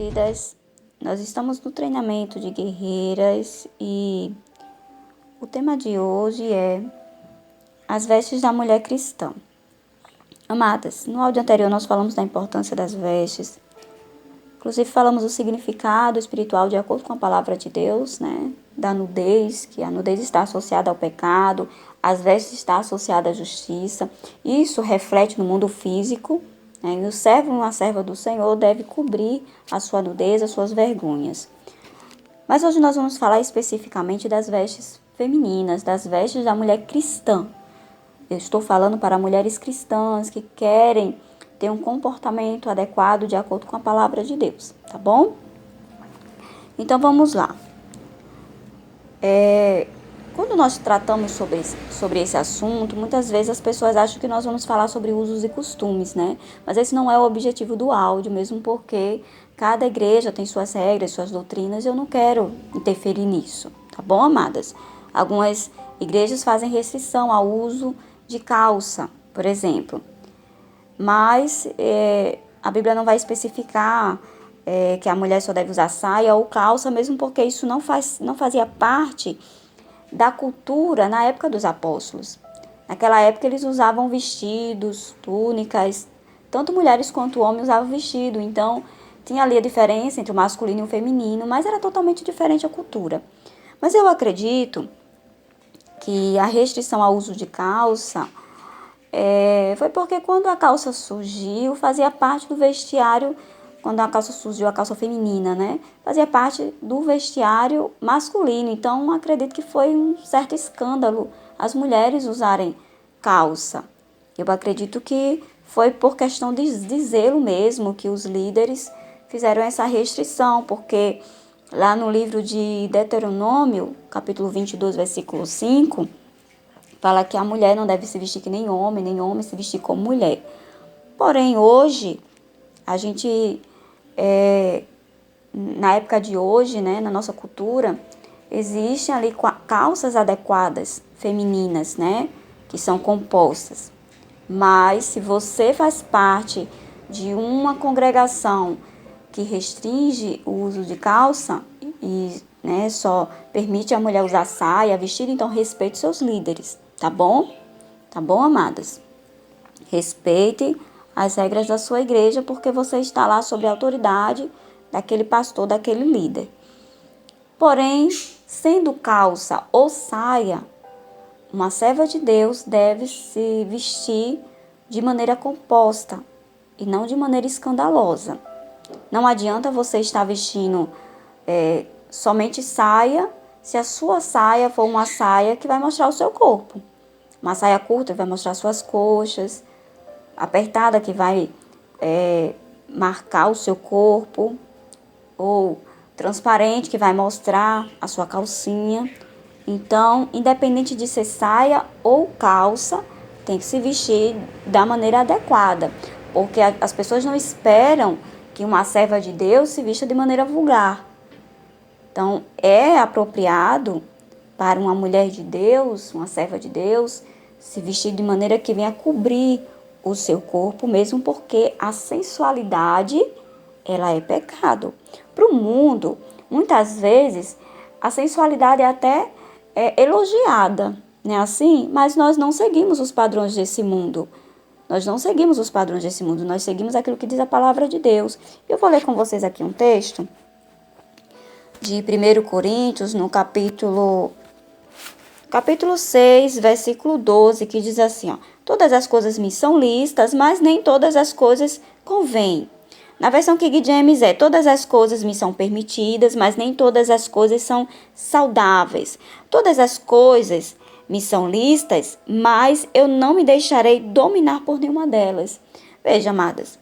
queridas, nós estamos no treinamento de guerreiras e o tema de hoje é as vestes da mulher cristã. Amadas, no áudio anterior nós falamos da importância das vestes, inclusive falamos do significado espiritual de acordo com a palavra de Deus, né? Da nudez, que a nudez está associada ao pecado, as vestes estão associadas à justiça. Isso reflete no mundo físico, né? E o servo e uma serva do Senhor deve cobrir a sua nudez, as suas vergonhas. Mas hoje nós vamos falar especificamente das vestes femininas, das vestes da mulher cristã. Eu estou falando para mulheres cristãs que querem ter um comportamento adequado de acordo com a palavra de Deus, tá bom? Então vamos lá. Quando nós tratamos sobre esse assunto, muitas vezes as pessoas acham que nós vamos falar sobre usos e costumes, né? Mas esse não é o objetivo do áudio, mesmo porque cada igreja tem suas regras, suas doutrinas, e eu não quero interferir nisso, tá bom, amadas? Algumas igrejas fazem restrição ao uso de calça, por exemplo, mas a Bíblia não vai especificar que a mulher só deve usar saia ou calça, mesmo porque isso não fazia parte da cultura na época dos apóstolos. Naquela época eles usavam vestidos, túnicas, tanto mulheres quanto homens usavam vestido, então tinha ali a diferença entre o masculino e o feminino, mas era totalmente diferente a cultura. Mas eu acredito que a restrição ao uso de calça foi porque quando a calça surgiu, fazia parte do vestiário. Quando a calça surgiu, a calça feminina, né? Fazia parte do vestiário masculino. Então, acredito que foi um certo escândalo as mulheres usarem calça. Eu acredito que foi por questão de zelo mesmo que os líderes fizeram essa restrição, porque lá no livro de Deuteronômio, capítulo 22, versículo 5, fala que a mulher não deve se vestir que nem homem se vestir como mulher. Porém, hoje, a gente... na época de hoje, né, na nossa cultura, existem ali calças adequadas, femininas, né, que são compostas. Mas se você faz parte de uma congregação que restringe o uso de calça e né, só permite a mulher usar saia, vestido, então respeite seus líderes, tá bom? Tá bom, amadas? Respeite as regras da sua igreja, porque você está lá sob a autoridade daquele pastor, daquele líder. Porém, sendo calça ou saia, uma serva de Deus deve se vestir de maneira composta e não de maneira escandalosa. Não adianta você estar vestindo somente saia, se a sua saia for uma saia que vai mostrar o seu corpo. Uma saia curta vai mostrar suas coxas, apertada que vai marcar o seu corpo, ou transparente que vai mostrar a sua calcinha. Então, independente de ser saia ou calça, tem que se vestir da maneira adequada, porque as pessoas não esperam que uma serva de Deus se vista de maneira vulgar. Então, é apropriado para uma mulher de Deus, uma serva de Deus, se vestir de maneira que venha cobrir o seu corpo, mesmo porque a sensualidade, ela é pecado. Para o mundo, muitas vezes, a sensualidade é até elogiada, né? Assim, mas nós não seguimos os padrões desse mundo. Nós não seguimos os padrões desse mundo, nós seguimos aquilo que diz a palavra de Deus. Eu vou ler com vocês aqui um texto de 1 Coríntios, no capítulo 6, versículo 12, que diz assim, ó: todas as coisas me são lícitas, mas nem todas as coisas convêm. Na versão King James todas as coisas me são permitidas, mas nem todas as coisas são saudáveis. Todas as coisas me são lícitas, mas eu não me deixarei dominar por nenhuma delas. Veja, amadas,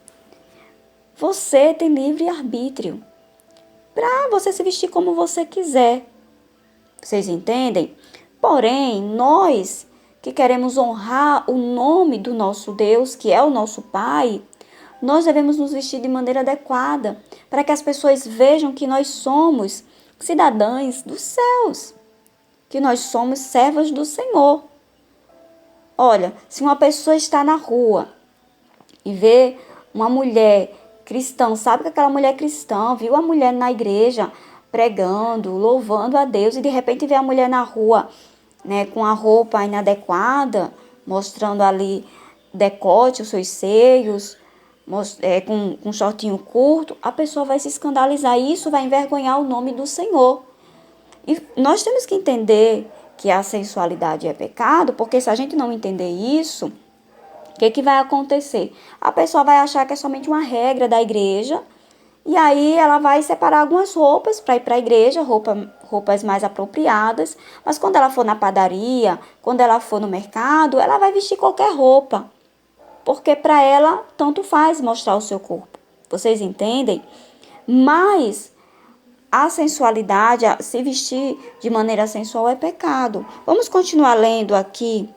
você tem livre arbítrio para você se vestir como você quiser. Vocês entendem? Porém, nós que queremos honrar o nome do nosso Deus, que é o nosso Pai, nós devemos nos vestir de maneira adequada, para que as pessoas vejam que nós somos cidadãs dos céus, que nós somos servas do Senhor. Olha, se uma pessoa está na rua e vê uma mulher cristão, sabe que aquela mulher é cristã, viu a mulher na igreja pregando, louvando a Deus, e de repente vê a mulher na rua, né, com a roupa inadequada, mostrando ali decote, os seus seios, com um shortinho curto, a pessoa vai se escandalizar e isso vai envergonhar o nome do Senhor. E nós temos que entender que a sensualidade é pecado, porque se a gente não entender isso, o que vai acontecer? A pessoa vai achar que é somente uma regra da igreja, e aí ela vai separar algumas roupas para ir para a igreja, roupas mais apropriadas, mas quando ela for na padaria, quando ela for no mercado, ela vai vestir qualquer roupa, porque para ela tanto faz mostrar o seu corpo. Vocês entendem? Mas a sensualidade, se vestir de maneira sensual é pecado. Vamos continuar lendo aqui,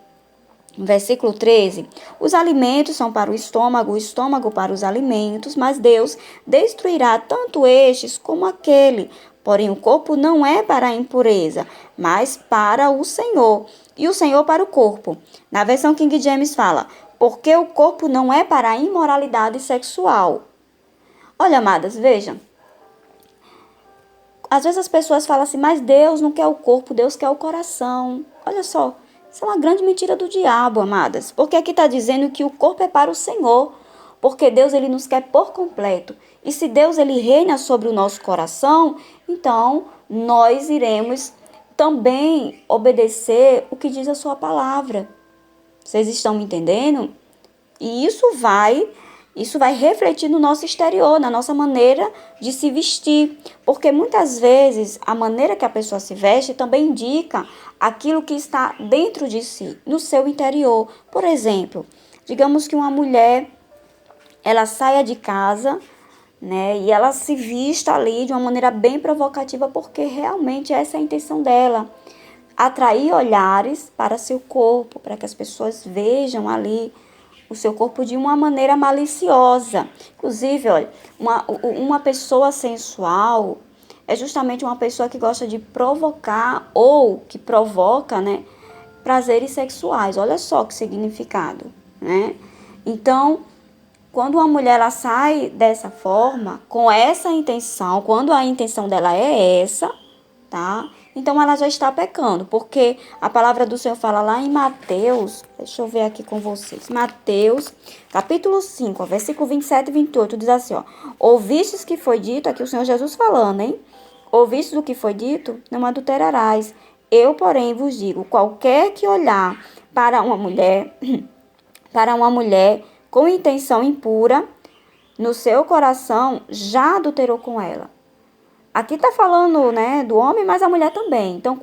versículo 13. Os alimentos são para o estômago para os alimentos, mas Deus destruirá tanto estes como aquele. Porém, o corpo não é para a impureza, mas para o Senhor, e o Senhor para o corpo. Na versão King James fala, porque o corpo não é para a imoralidade sexual. Olha, amadas, vejam. Às vezes as pessoas falam assim, mas Deus não quer o corpo, Deus quer o coração. Olha só, isso é uma grande mentira do diabo, amadas. Porque aqui está dizendo que o corpo é para o Senhor. Porque Deus ele nos quer por completo. E se Deus ele reina sobre o nosso coração, então nós iremos também obedecer o que diz a sua palavra. Vocês estão me entendendo? E isso vai refletir no nosso exterior, na nossa maneira de se vestir. Porque muitas vezes a maneira que a pessoa se veste também indica aquilo que está dentro de si, no seu interior. Por exemplo, digamos que uma mulher, ela saia de casa, né, e ela se vista ali de uma maneira bem provocativa, porque realmente essa é a intenção dela. Atrair olhares para seu corpo, para que as pessoas vejam ali o seu corpo de uma maneira maliciosa. Inclusive, olha, uma pessoa sensual é justamente uma pessoa que gosta de provocar ou que provoca, né, prazeres sexuais. Olha só que significado, né? Então, quando uma mulher ela sai dessa forma, com essa intenção, quando a intenção dela é essa, tá? Então ela já está pecando, porque a palavra do Senhor fala lá em Mateus, deixa eu ver aqui com vocês, Mateus, capítulo 5, versículo 27 e 28, diz assim, ó, ouvistes que foi dito, aqui o Senhor Jesus falando, hein? Ouvistes o que foi dito? Não adulterarás. Eu, porém, vos digo, qualquer que olhar para uma mulher, para uma mulher com intenção impura, no seu coração já adulterou com ela. Aqui está falando, né, do homem, mas a mulher também. Então,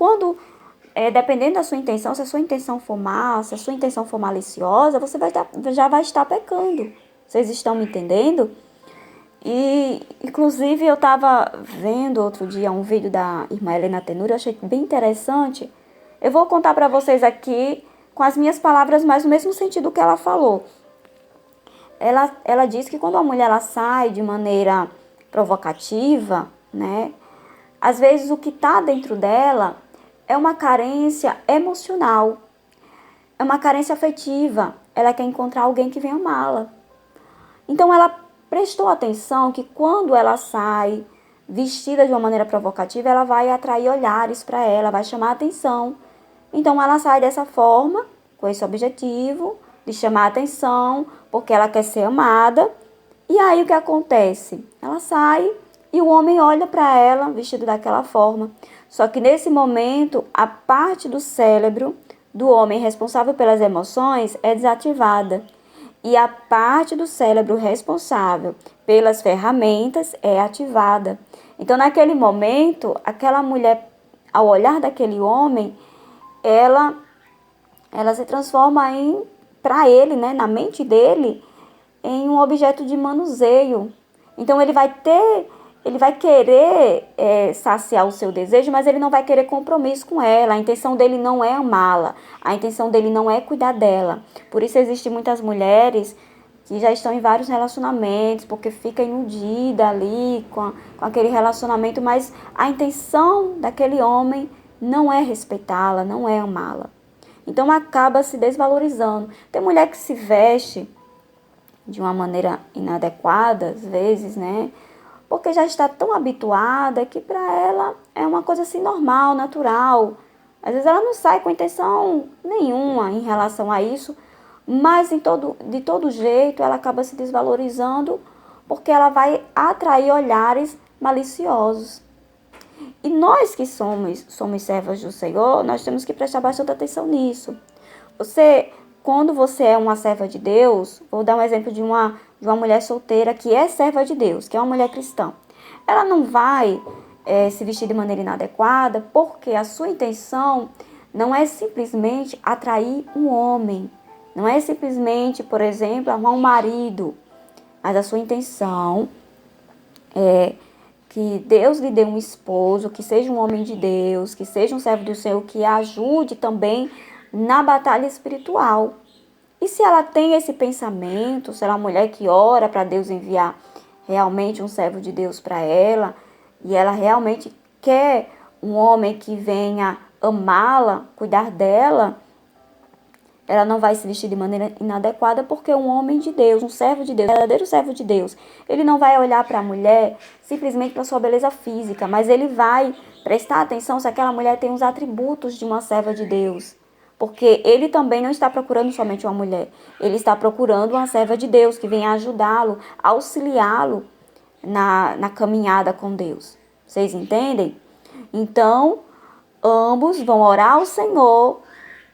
dependendo da sua intenção, se a sua intenção for má, se a sua intenção for maliciosa, você já vai estar pecando. Vocês estão me entendendo? E, inclusive, eu estava vendo outro dia um vídeo da irmã Helena Tenura, eu achei bem interessante. Eu vou contar para vocês aqui com as minhas palavras, mas no mesmo sentido que ela falou. Ela diz que quando a mulher ela sai de maneira provocativa, né? Às vezes o que está dentro dela é uma carência emocional, é uma carência afetiva. Ela quer encontrar alguém que venha amá-la. Então ela prestou atenção que quando ela sai vestida de uma maneira provocativa, ela vai atrair olhares para ela, vai chamar a atenção. Então ela sai dessa forma, com esse objetivo de chamar a atenção, porque ela quer ser amada. E aí o que acontece? Ela sai e o homem olha para ela vestido daquela forma. Só que nesse momento, a parte do cérebro do homem responsável pelas emoções é desativada. E a parte do cérebro responsável pelas ferramentas é ativada. Então, naquele momento, aquela mulher, ao olhar daquele homem, ela se transforma para ele, né, na mente dele, em um objeto de manuseio. Então, ele vai querer saciar o seu desejo, mas ele não vai querer compromisso com ela. A intenção dele não é amá-la. A intenção dele não é cuidar dela. Por isso existem muitas mulheres que já estão em vários relacionamentos, porque fica iludida ali com aquele relacionamento, mas a intenção daquele homem não é respeitá-la, não é amá-la. Então acaba se desvalorizando. Tem mulher que se veste de uma maneira inadequada, às vezes, né? Porque já está tão habituada que para ela é uma coisa assim normal, natural. Às vezes ela não sai com intenção nenhuma em relação a isso, mas de todo jeito ela acaba se desvalorizando porque ela vai atrair olhares maliciosos. E nós que somos servas do Senhor, nós temos que prestar bastante atenção nisso. Quando você é uma serva de Deus, vou dar um exemplo de uma mulher solteira que é serva de Deus, que é uma mulher cristã. Ela não vai se vestir de maneira inadequada porque a sua intenção não é simplesmente atrair um homem. Não é simplesmente, por exemplo, arrumar um marido. Mas a sua intenção é que Deus lhe dê um esposo, que seja um homem de Deus, que seja um servo do Senhor, que a ajude também na batalha espiritual. E se ela tem esse pensamento, se ela é uma mulher que ora para Deus enviar realmente um servo de Deus para ela, e ela realmente quer um homem que venha amá-la, cuidar dela, ela não vai se vestir de maneira inadequada, porque um homem de Deus, um servo de Deus, um verdadeiro servo de Deus, ele não vai olhar para a mulher simplesmente para sua beleza física, mas ele vai prestar atenção se aquela mulher tem os atributos de uma serva de Deus. Porque ele também não está procurando somente uma mulher, ele está procurando uma serva de Deus que venha ajudá-lo, auxiliá-lo na caminhada com Deus. Vocês entendem? Então, ambos vão orar ao Senhor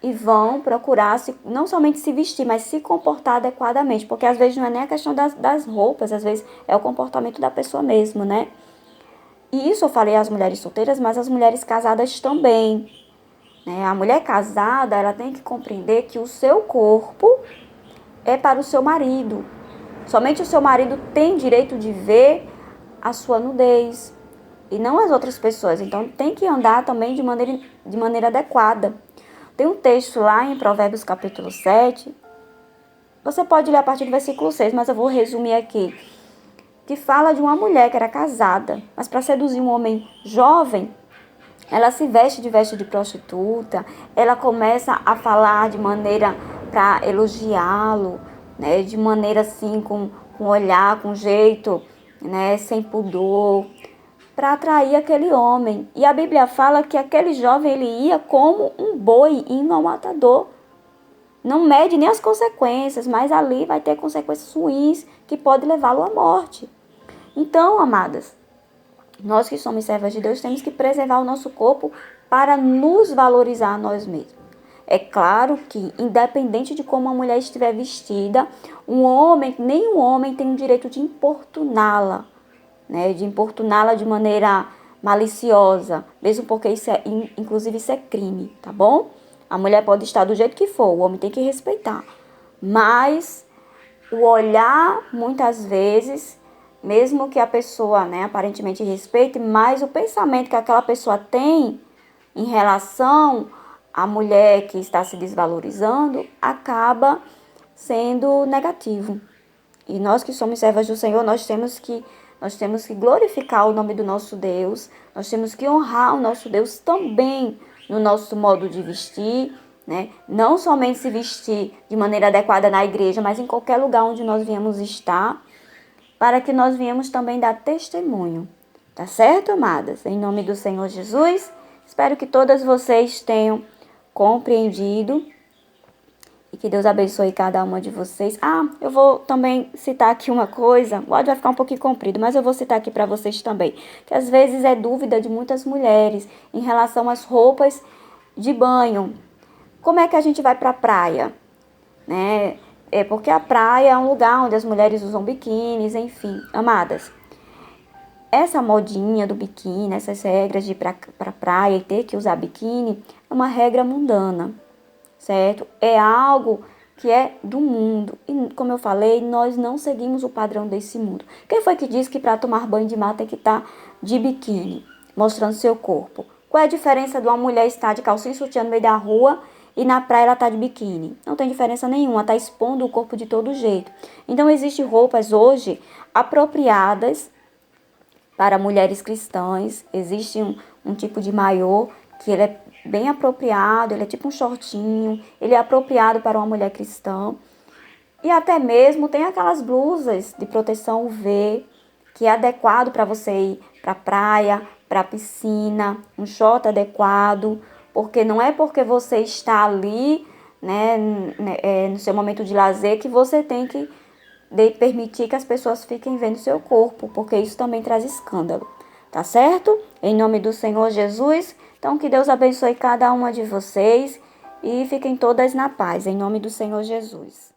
e vão procurar não somente se vestir, mas se comportar adequadamente. Porque às vezes não é nem a questão das roupas, às vezes é o comportamento da pessoa mesmo, né? E isso eu falei às mulheres solteiras, mas às mulheres casadas também. Né? A mulher casada, ela tem que compreender que o seu corpo é para o seu marido. Somente o seu marido tem direito de ver a sua nudez e não as outras pessoas. Então tem que andar também de maneira adequada. Tem um texto lá em Provérbios capítulo 7. Você pode ler a partir do versículo 6, mas eu vou resumir aqui. Que fala de uma mulher que era casada, mas para seduzir um homem jovem, ela se veste de prostituta, ela começa a falar de maneira para elogiá-lo, né, de maneira assim, com olhar, com jeito, né, sem pudor, para atrair aquele homem. E a Bíblia fala que aquele jovem ele ia como um boi indo ao matador. Não mede nem as consequências, mas ali vai ter consequências ruins que podem levá-lo à morte. Então, amadas, nós que somos servas de Deus temos que preservar o nosso corpo para nos valorizar nós mesmos. É claro que, independente de como a mulher estiver vestida, nenhum homem tem o direito de importuná-la, né? De importuná-la de maneira maliciosa, mesmo porque inclusive isso é crime, tá bom? A mulher pode estar do jeito que for, o homem tem que respeitar. Mas o olhar, muitas vezes, mesmo que a pessoa, né, aparentemente respeite, mas o pensamento que aquela pessoa tem em relação à mulher que está se desvalorizando acaba sendo negativo. E nós que somos servas do Senhor, nós temos que glorificar o nome do nosso Deus, nós temos que honrar o nosso Deus também no nosso modo de vestir, né? Não somente se vestir de maneira adequada na igreja, mas em qualquer lugar onde nós viemos estar, para que nós viemos também dar testemunho. Tá certo, amadas? Em nome do Senhor Jesus, espero que todas vocês tenham compreendido e que Deus abençoe cada uma de vocês. Eu vou também citar aqui uma coisa, o áudio vai ficar um pouquinho comprido, mas eu vou citar aqui para vocês também, que às vezes é dúvida de muitas mulheres em relação às roupas de banho. Como é que a gente vai para a praia? Né? É porque a praia é um lugar onde as mulheres usam biquínis, enfim. Amadas, essa modinha do biquíni, essas regras de ir para a praia e ter que usar biquíni, é uma regra mundana, certo? É algo que é do mundo. E como eu falei, nós não seguimos o padrão desse mundo. Quem foi que disse que para tomar banho de mar tem que estar de biquíni, mostrando seu corpo? Qual é a diferença de uma mulher estar de calcinha e sutiã no meio da rua e na praia ela tá de biquíni? Não tem diferença nenhuma, tá expondo o corpo de todo jeito. Então existem roupas hoje apropriadas para mulheres cristãs. Existe um tipo de maiô que ele é bem apropriado, ele é tipo um shortinho, ele é apropriado para uma mulher cristã. E até mesmo tem aquelas blusas de proteção UV, que é adequado para você ir para a praia, para a piscina, um short adequado, porque não é porque você está ali, né, no seu momento de lazer, que você tem que permitir que as pessoas fiquem vendo seu corpo, porque isso também traz escândalo, tá certo? Em nome do Senhor Jesus, então que Deus abençoe cada uma de vocês e fiquem todas na paz, em nome do Senhor Jesus.